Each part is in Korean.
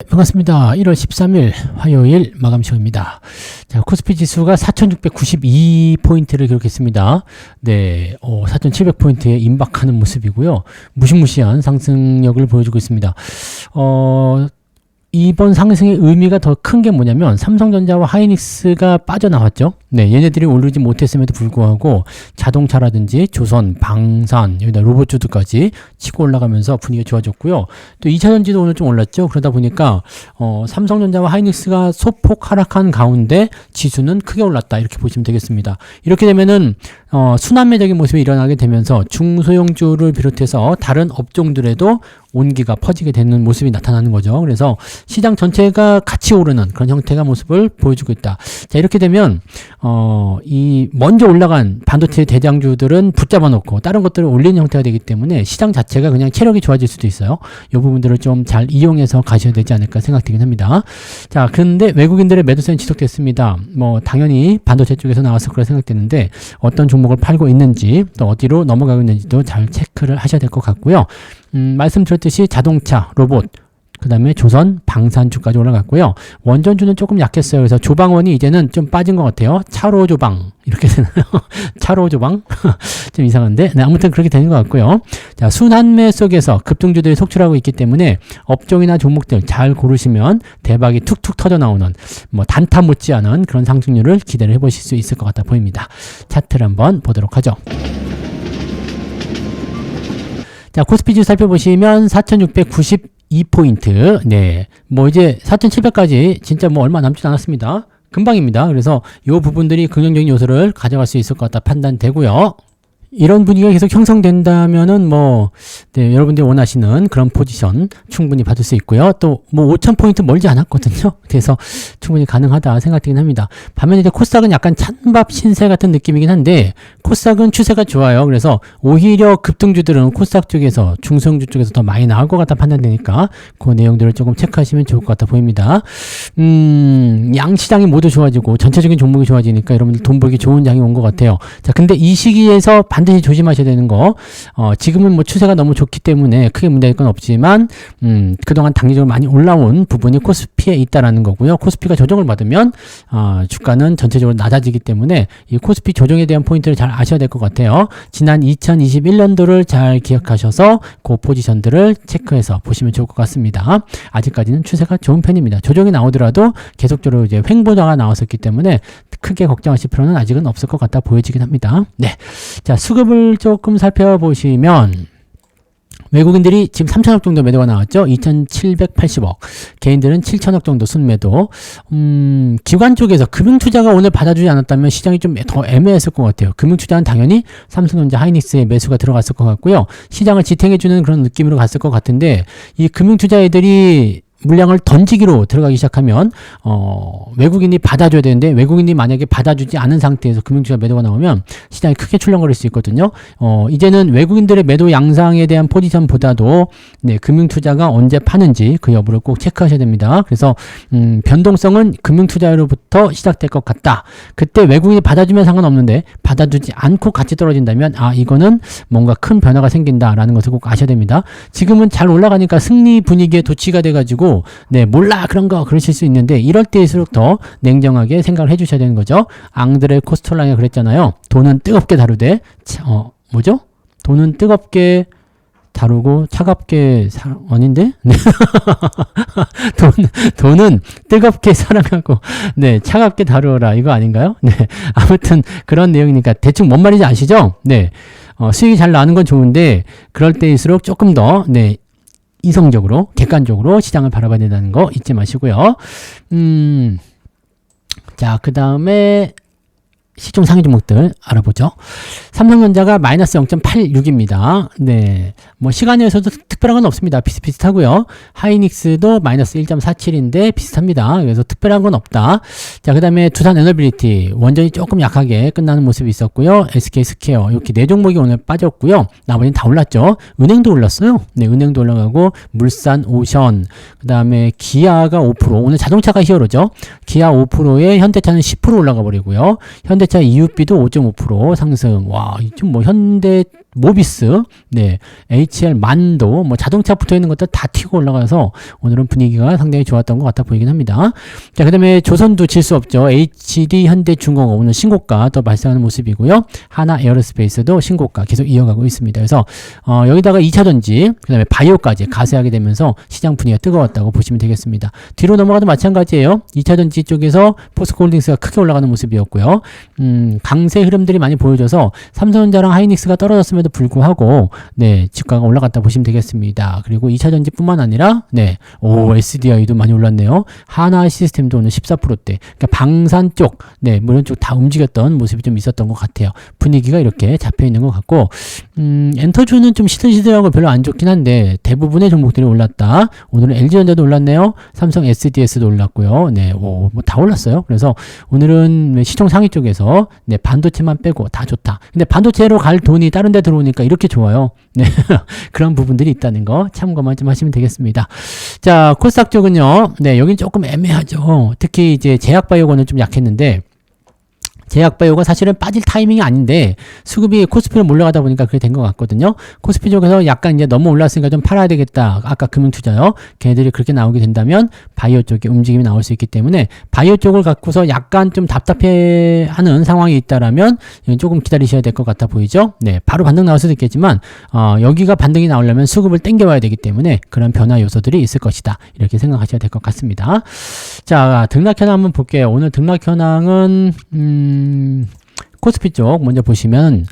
반갑습니다. 1월 13일 화요일 마감 시간입니다. 자, 코스피 지수가 4,692포인트를 기록했습니다. 네, 4,700포인트에 임박하는 모습이고요. 무시무시한 상승력을 보여주고 있습니다. 이번 상승의 의미가 더 큰 게 뭐냐면 삼성전자와 하이닉스가 빠져나왔죠. 네, 얘네들이 오르지 못했음에도 불구하고 자동차라든지 조선, 방산, 여기다 로봇주도까지 치고 올라가면서 분위기가 좋아졌고요. 또 2차전지도 오늘 좀 올랐죠. 그러다 보니까 삼성전자와 하이닉스가 소폭 하락한 가운데 지수는 크게 올랐다, 이렇게 보시면 되겠습니다. 이렇게 되면은 순환매적인 모습이 일어나게 되면서 중소형주를 비롯해서 다른 업종들에도 온기가 퍼지게 되는 모습이 나타나는 거죠. 그래서 시장 전체가 같이 오르는 그런 형태가 모습을 보여주고 있다. 자, 이렇게 되면 이 먼저 올라간 반도체 대장주들은 붙잡아 놓고 다른 것들을 올리는 형태가 되기 때문에 시장 자체가 그냥 체력이 좋아질 수도 있어요. 이 부분들을 좀 잘 이용해서 가셔야 되지 않을까 생각되긴 합니다. 자, 그런데 외국인들의 매도세는 지속됐습니다. 당연히 반도체 쪽에서 나와서 그런 생각되는데 어떤 종목을 팔고 있는지 또 어디로 넘어가고 있는지도 잘 체크를 하셔야 될 것 같고요. 말씀드렸듯이 자동차, 로봇, 그 다음에 조선, 방산주까지 올라갔고요. 원전주는 조금 약했어요. 그래서 조방원이 이제는 좀 빠진 것 같아요. 차로 조방, 이렇게 되나요? 차로 조방? 좀 이상한데. 네, 아무튼 그렇게 되는 것 같고요. 자, 순환매 속에서 급등주들이 속출하고 있기 때문에 업종이나 종목들 잘 고르시면 대박이 툭툭 터져 나오는, 단타 못지않은 그런 상승률을 기대를 해보실 수 있을 것 같아 보입니다. 차트를 한번 보도록 하죠. 자, 코스피 지수 살펴보시면 4,692포인트. 네. 이제 4,700까지 진짜 얼마 남지 않았습니다. 금방입니다. 그래서 이 부분들이 긍정적인 요소를 가져갈 수 있을 것 같다 판단되고요. 이런 분위기가 계속 형성된다면은 네, 여러분들이 원하시는 그런 포지션 충분히 받을 수 있고요. 또 5,000포인트 멀지 않았거든요. 그래서 충분히 가능하다 생각되긴 합니다. 반면에 이제 코스닥은 약간 찬밥 신세 같은 느낌이긴 한데 코스닥은 추세가 좋아요. 그래서 오히려 급등주들은 코스닥 쪽에서 중소형주 쪽에서 더 많이 나올 것 같다 판단되니까 그 내용들을 조금 체크하시면 좋을 것 같아 보입니다. 양시장이 모두 좋아지고 전체적인 종목이 좋아지니까 여러분들 돈 벌기 좋은 장이 온 것 같아요. 자, 근데 이 시기에서 반드시 조심하셔야 되는 거, 지금은 추세가 너무 좋기 때문에 크게 문제될 건 없지만, 그동안 단기적으로 많이 올라온 부분이 코스피에 있다라는 거고요. 코스피가 조정을 받으면, 주가는 전체적으로 낮아지기 때문에 이 코스피 조정에 대한 포인트를 잘 아셔야 될 것 같아요. 지난 2021년도를 잘 기억하셔서 그 포지션들을 체크해서 보시면 좋을 것 같습니다. 아직까지는 추세가 좋은 편입니다. 조정이 나오더라도 계속적으로 이제 횡보자가 나왔었기 때문에 크게 걱정하실 필요는 아직은 없을 것 같다 보여지긴 합니다. 네. 자, 수급을 조금 살펴보시면 외국인들이 지금 3천억 정도 매도가 나왔죠. 2,780억. 개인들은 7천억 정도 순매도. 기관 쪽에서 금융투자가 오늘 받아주지 않았다면 시장이 좀 더 애매했을 것 같아요. 금융투자는 당연히 삼성전자, 하이닉스의 매수가 들어갔을 것 같고요. 시장을 지탱해주는 그런 느낌으로 갔을 것 같은데 이 금융투자 애들이 물량을 던지기로 들어가기 시작하면 외국인이 받아줘야 되는데 외국인이 만약에 받아주지 않은 상태에서 금융투자 매도가 나오면 시장이 크게 출렁거릴 수 있거든요. 이제는 외국인들의 매도 양상에 대한 포지션보다도 네, 금융투자가 언제 파는지 그 여부를 꼭 체크하셔야 됩니다. 그래서 변동성은 금융투자로부터 시작될 것 같다. 그때 외국인이 받아주면 상관없는데 받아주지 않고 같이 떨어진다면 이거는 뭔가 큰 변화가 생긴다라는 것을 꼭 아셔야 됩니다. 지금은 잘 올라가니까 승리 분위기에 도취가 돼가지고 네, 몰라 그런 거 그러실 수 있는데 이럴 때일수록 더 냉정하게 생각을 해주셔야 되는 거죠. 앙드레 코스톨랑이 그랬잖아요. 돈은 뜨겁게 다루되 돈은 뜨겁게 다루고 차갑게 아닌데? 네. 돈은 뜨겁게 사랑하고 네, 차갑게 다루어라, 이거 아닌가요? 네. 아무튼 그런 내용이니까 대충 뭔 말인지 아시죠? 네. 수익이 잘 나는 건 좋은데 그럴 때일수록 조금 더 네, 이성적으로, 객관적으로 시장을 바라봐야 된다는 거 잊지 마시고요. 자, 그 다음에 시총 상위 종목들 알아보죠. 삼성전자가 마이너스 0.86입니다. 네. 시간에서도 특별한 건 없습니다. 비슷비슷하고요. 하이닉스도 마이너스 1.47인데 비슷합니다. 그래서 특별한 건 없다. 자, 그 다음에 두산 에너빌리티 원전이 조금 약하게 끝나는 모습이 있었고요. SK 스퀘어 이렇게 네 종목이 오늘 빠졌고요. 나머지는 다 올랐죠. 은행도 올랐어요. 네, 은행도 올라가고 물산, 오션, 그 다음에 기아가 5%, 오늘 자동차가 히어로죠. 기아 5%에 현대차는 10% 올라가 버리고요. 현대차 EUB도 5.5% 상승. 와, 지금 현대 모비스, 네, HL 만도, 뭐 자동차 붙어 있는 것들 다 튀고 올라가서 오늘은 분위기가 상당히 좋았던 것 같아 보이긴 합니다. 자, 그 다음에 조선도 질 수 없죠. HD 현대중공업 오늘 신고가 또 발생하는 모습이고요. 하나 에어로스페이스도 신고가 계속 이어가고 있습니다. 그래서 여기다가 2차전지, 그 다음에 바이오까지 가세하게 되면서 시장 분위기가 뜨거웠다고 보시면 되겠습니다. 뒤로 넘어가도 마찬가지예요. 2차전지 쪽에서 포스코홀딩스가 크게 올라가는 모습이었고요. 강세 흐름들이 많이 보여져서 삼성전자랑 하이닉스가 떨어졌음에도 불구하고 네, 주가가 올라갔다 보시면 되겠습니다. 그리고 2차전지뿐만 아니라 네, SDI도 많이 올랐네요. 하나 시스템도 오늘 14%대. 그러니까 방산 쪽, 네, 뭐 이런 쪽 다 움직였던 모습이 좀 있었던 것 같아요. 분위기가 이렇게 잡혀 있는 것 같고, 엔터주는 좀 시들시들하고 별로 안 좋긴 한데 대부분의 종목들이 올랐다. 오늘은 LG전자도 올랐네요. 삼성 SDS도 올랐고요. 네, 뭐 다 올랐어요. 그래서 오늘은 시총 상위 쪽에서 네, 반도체만 빼고 다 좋다. 근데 반도체로 갈 돈이 다른 데 들어오니까 이렇게 좋아요. 네, 그런 부분들이 있다는 거 참고만 좀 하시면 되겠습니다. 자, 코스닥 쪽은요. 네, 여긴 조금 애매하죠. 특히 이제 제약바이오건은 좀 약했는데 제약바이오가 사실은 빠질 타이밍이 아닌데 수급이 코스피로 몰려가다 보니까 그게 된 것 같거든요. 코스피 쪽에서 약간 이제 너무 올랐으니까 좀 팔아야 되겠다. 아까 금융투자요. 걔네들이 그렇게 나오게 된다면 바이오 쪽에 움직임이 나올 수 있기 때문에 바이오 쪽을 갖고서 약간 좀 답답해하는 상황이 있다라면 조금 기다리셔야 될 것 같아 보이죠. 네, 바로 반등 나올 수도 있겠지만 여기가 반등이 나오려면 수급을 땡겨와야 되기 때문에 그런 변화 요소들이 있을 것이다. 이렇게 생각하셔야 될 것 같습니다. 자, 등락 현황 한번 볼게요. 오늘 등락 현황은 코스피 쪽 먼저 보시면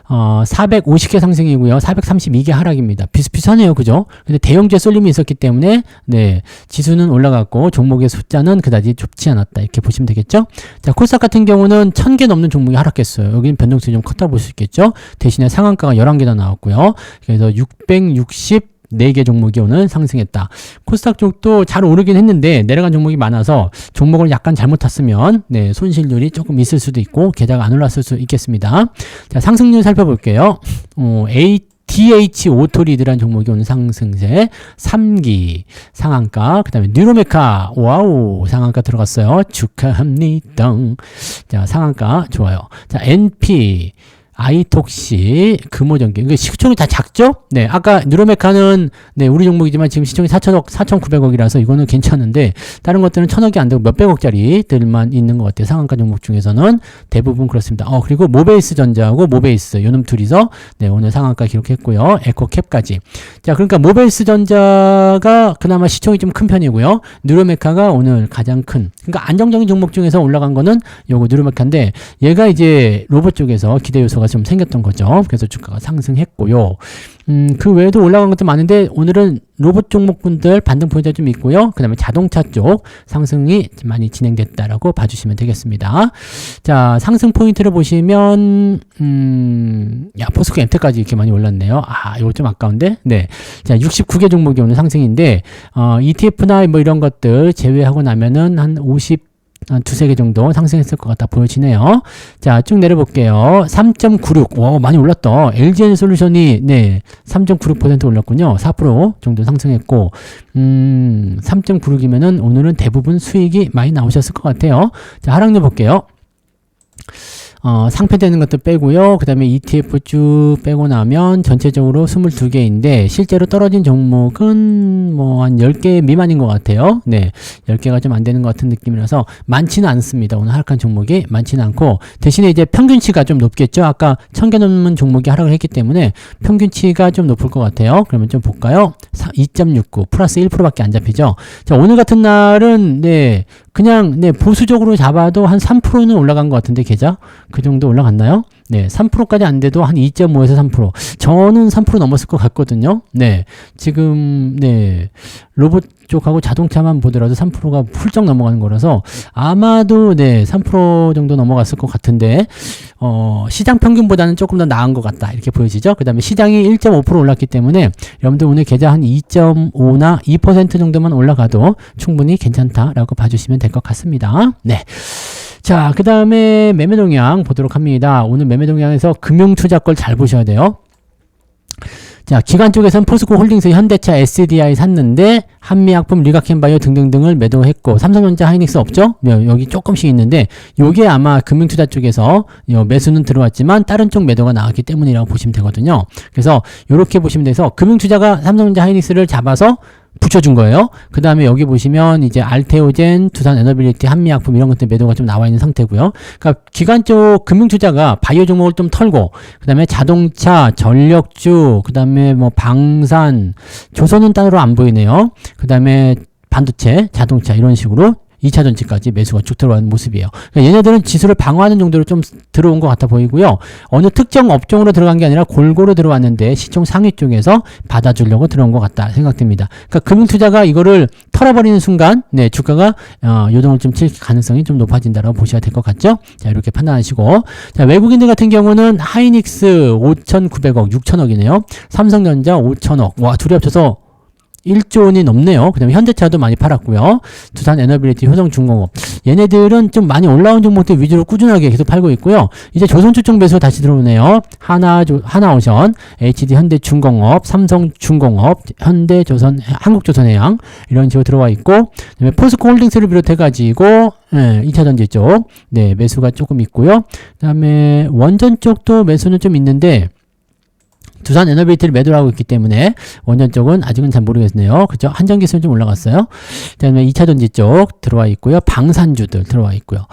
450개 상승이고요. 432개 하락입니다. 비슷비슷하네요. 그죠? 근데 대형주에 쏠림이 있었기 때문에 네, 지수는 올라갔고 종목의 숫자는 그다지 좁지 않았다. 이렇게 보시면 되겠죠? 자, 코스닥 같은 경우는 1000개 넘는 종목이 하락했어요. 여기는 변동성이 좀 컸다 볼 수 있겠죠? 대신에 상한가가 11개나 나왔고요. 그래서 4개 종목이 오늘 상승했다. 코스닥 쪽도 잘 오르긴 했는데 내려간 종목이 많아서 종목을 약간 잘못 탔으면 네, 손실률이 조금 있을 수도 있고 계좌가 안 올랐을 수 있겠습니다. 자, 상승률 살펴볼게요. DH 오토리드라는 종목이 오늘 상승세 3기 상한가, 그 다음에 뉴로메카 와우 상한가 들어갔어요. 축하합니다. 자, 상한가 좋아요. 자, NP 아이톡시, 금호전기. 이게 시총이 다 작죠? 네. 아까 뉴로메카는, 네, 우리 종목이지만 지금 시총이 4천억, 4,900억이라서 이거는 괜찮은데, 다른 것들은 1,000억이 안 되고 몇백억짜리들만 있는 것 같아요. 상한가 종목 중에서는 대부분 그렇습니다. 그리고 모베이스 전자하고 모베이스, 요놈 둘이서, 네, 오늘 상한가 기록했고요. 에코캡까지. 자, 그러니까 모베이스 전자가 그나마 시총이 좀 큰 편이고요. 뉴로메카가 오늘 가장 큰, 그러니까 안정적인 종목 중에서 올라간 거는 요거 뉴로메카인데, 얘가 이제 로봇 쪽에서 기대 요소가 좀 생겼던 거죠. 그래서 주가가 상승했고요. 그 외에도 올라간 것도 많은데 오늘은 로봇 종목분들 반등 포인트가 좀 있고요. 그 다음에 자동차 쪽 상승이 많이 진행됐다라고 봐주시면 되겠습니다. 자, 상승 포인트를 보시면 포스코 MT까지 이렇게 많이 올랐네요. 이거 좀 아까운데. 네, 자, 69개 종목이 오늘 상승인데 ETF나 뭐 이런 것들 제외하고 나면은 한 두세 개 정도 상승했을 것 같아 보여지네요. 자, 쭉 내려볼게요. 3.96. 와, 많이 올랐다. LGN 솔루션이, 네, 3.96% 올랐군요. 4% 정도 상승했고, 3.96이면은 오늘은 대부분 수익이 많이 나오셨을 것 같아요. 자, 하락률 볼게요. 상패되는 것도 빼고요. 그 다음에 ETF 쭉 빼고 나면 전체적으로 22개인데 실제로 떨어진 종목은 뭐 한 10개 미만인 것 같아요. 네, 10개가 좀 안 되는 것 같은 느낌이라서 많지는 않습니다. 오늘 하락한 종목이 많지는 않고 대신에 이제 평균치가 좀 높겠죠. 아까 1000개 넘는 종목이 하락을 했기 때문에 평균치가 좀 높을 것 같아요. 그러면 좀 볼까요? 2.69 플러스 1%밖에 안 잡히죠. 자, 오늘 같은 날은 네, 그냥 네, 보수적으로 잡아도 한 3%는 올라간 것 같은데 계좌 그 정도 올라갔나요? 네, 3%까지 안 돼도 한 2.5에서 3%. 저는 3% 넘었을 것 같거든요. 네, 지금 네, 로봇 쪽하고 자동차만 보더라도 3%가 훌쩍 넘어가는 거라서 아마도 네, 3% 정도 넘어갔을 것 같은데 시장 평균보다는 조금 더 나은 것 같다 이렇게 보여지죠. 그 다음에 시장이 1.5% 올랐기 때문에 여러분들 오늘 계좌 한 2.5나 2% 정도만 올라가도 충분히 괜찮다라고 봐주시면 될 것 같습니다. 네. 자, 그 다음에 매매 동향 보도록 합니다. 오늘 매매 동향에서 금융투자 걸 잘 보셔야 돼요. 자, 기관 쪽에서는 포스코 홀딩스, 현대차, SDI 샀는데 한미약품, 리가켄바이오 등등등을 매도했고 삼성전자, 하이닉스 없죠? 여기 조금씩 있는데 요게 아마 금융투자 쪽에서 매수는 들어왔지만 다른 쪽 매도가 나왔기 때문이라고 보시면 되거든요. 그래서 이렇게 보시면 돼서 금융투자가 삼성전자, 하이닉스를 잡아서 붙여준 거예요. 그 다음에 여기 보시면 이제 알테오젠, 두산에너빌리티, 한미약품 이런 것들 매도가 좀 나와 있는 상태고요. 그러니까 기관 쪽 금융투자가 바이오 종목을 좀 털고, 그 다음에 자동차, 전력주, 그 다음에 뭐 방산, 조선은 따로 안 보이네요. 그 다음에 반도체, 자동차 이런 식으로 2차 전지까지 매수가 쭉 들어가는 모습이에요. 그러니까 얘네들은 지수를 방어하는 정도로 좀 들어온 것 같아 보이고요. 어느 특정 업종으로 들어간 게 아니라 골고루 들어왔는데 시총 상위 쪽에서 받아주려고 들어온 것 같다 생각됩니다. 그러니까 금융투자가 이거를 털어버리는 순간 네, 주가가 요동을 좀 칠 가능성이 좀 높아진다고 보셔야 될 것 같죠? 자, 이렇게 판단하시고, 자, 외국인들 같은 경우는 하이닉스 5,900억, 6천억이네요. 삼성전자 5천억. 와, 둘이 합쳐서 1조 원이 넘네요. 그 다음에 현대차도 많이 팔았고요. 두산에너빌리티, 효성중공업. 얘네들은 좀 많이 올라온 종목들 위주로 꾸준하게 계속 팔고 있고요. 이제 조선주총 매수 다시 들어오네요. 하나오션, HD 현대중공업, 삼성중공업, 현대조선, 한국조선해양 이런 식으로 들어와 있고, 그다음에 포스코 홀딩스를 비롯해가지고 2차 전지 쪽 네, 매수가 조금 있고요. 그다음에 원전 쪽도 매수는 좀 있는데 두산 에너빌리티를 매도를 하고 있기 때문에 원전 쪽은 아직은 잘 모르겠네요. 그죠? 한전기술은 좀 올라갔어요. 그다음에 2차 전지 쪽 들어와 있고요. 방산주들 들어와 있고요.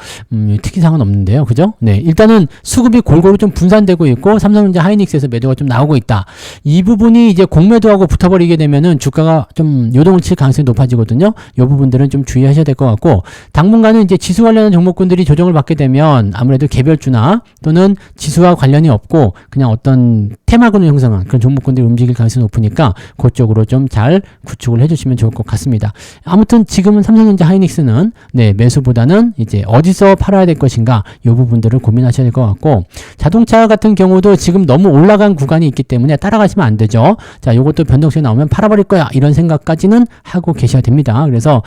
특이사항은 없는데요. 그죠? 네. 일단은 수급이 골고루 좀 분산되고 있고 삼성전자, 하이닉스에서 매도가 좀 나오고 있다. 이 부분이 이제 공매도하고 붙어버리게 되면은 주가가 좀 요동을 칠 가능성이 높아지거든요. 이 부분들은 좀 주의하셔야 될 것 같고, 당분간은 이제 지수 관련한 종목군들이 조정을 받게 되면 아무래도 개별주나 또는 지수와 관련이 없고 그냥 어떤 테마군을 형성한 그런 종목군들이 움직일 가능성이 높으니까 그쪽으로 좀 잘 구축을 해주시면 좋을 것 같습니다. 아무튼 지금은 삼성전자, 하이닉스는 네, 매수보다는 이제 어디서 팔아야 될 것인가 이 부분들을 고민하셔야 될 것 같고, 자동차 같은 경우도 지금 너무 올라간 구간이 있기 때문에 따라가시면 안 되죠. 자, 요것도 변동성이 나오면 팔아버릴 거야 이런 생각까지는 하고 계셔야 됩니다. 그래서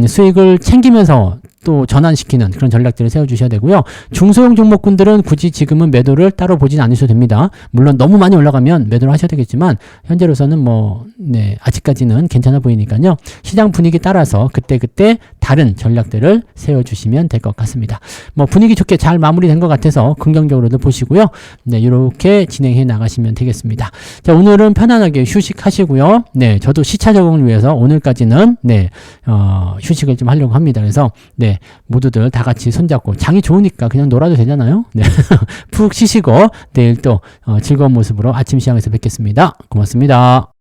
수익을 챙기면서 또 전환시키는 그런 전략들을 세워주셔야 되고요. 중소형 종목군들은 굳이 지금은 매도를 따로 보진 않으셔도 됩니다. 물론 너무 많이 올라가면 매도를 하셔야 되겠지만 현재로서는 뭐 네, 아직까지는 괜찮아 보이니까요. 시장 분위기 따라서 그때그때 다른 전략들을 세워주시면 될 것 같습니다. 뭐 분위기 좋게 잘 마무리된 것 같아서 긍정적으로도 보시고요. 네, 이렇게 진행해 나가시면 되겠습니다. 자, 오늘은 편안하게 휴식하시고요. 네, 저도 시차 적응을 위해서 오늘까지는 네, 휴식을 좀 하려고 합니다. 그래서 네, 모두들 다 같이 손잡고, 장이 좋으니까 그냥 놀아도 되잖아요. 네. 푹 쉬시고 내일 또 즐거운 모습으로 아침 시장에서 뵙겠습니다. 고맙습니다.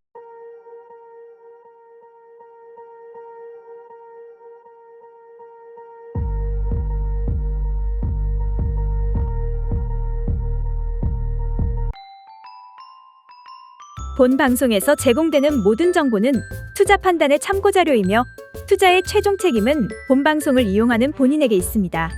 본 방송에서 제공되는 모든 정보는 투자 판단의 참고 자료이며 투자의 최종 책임은 본 방송을 이용하는 본인에게 있습니다.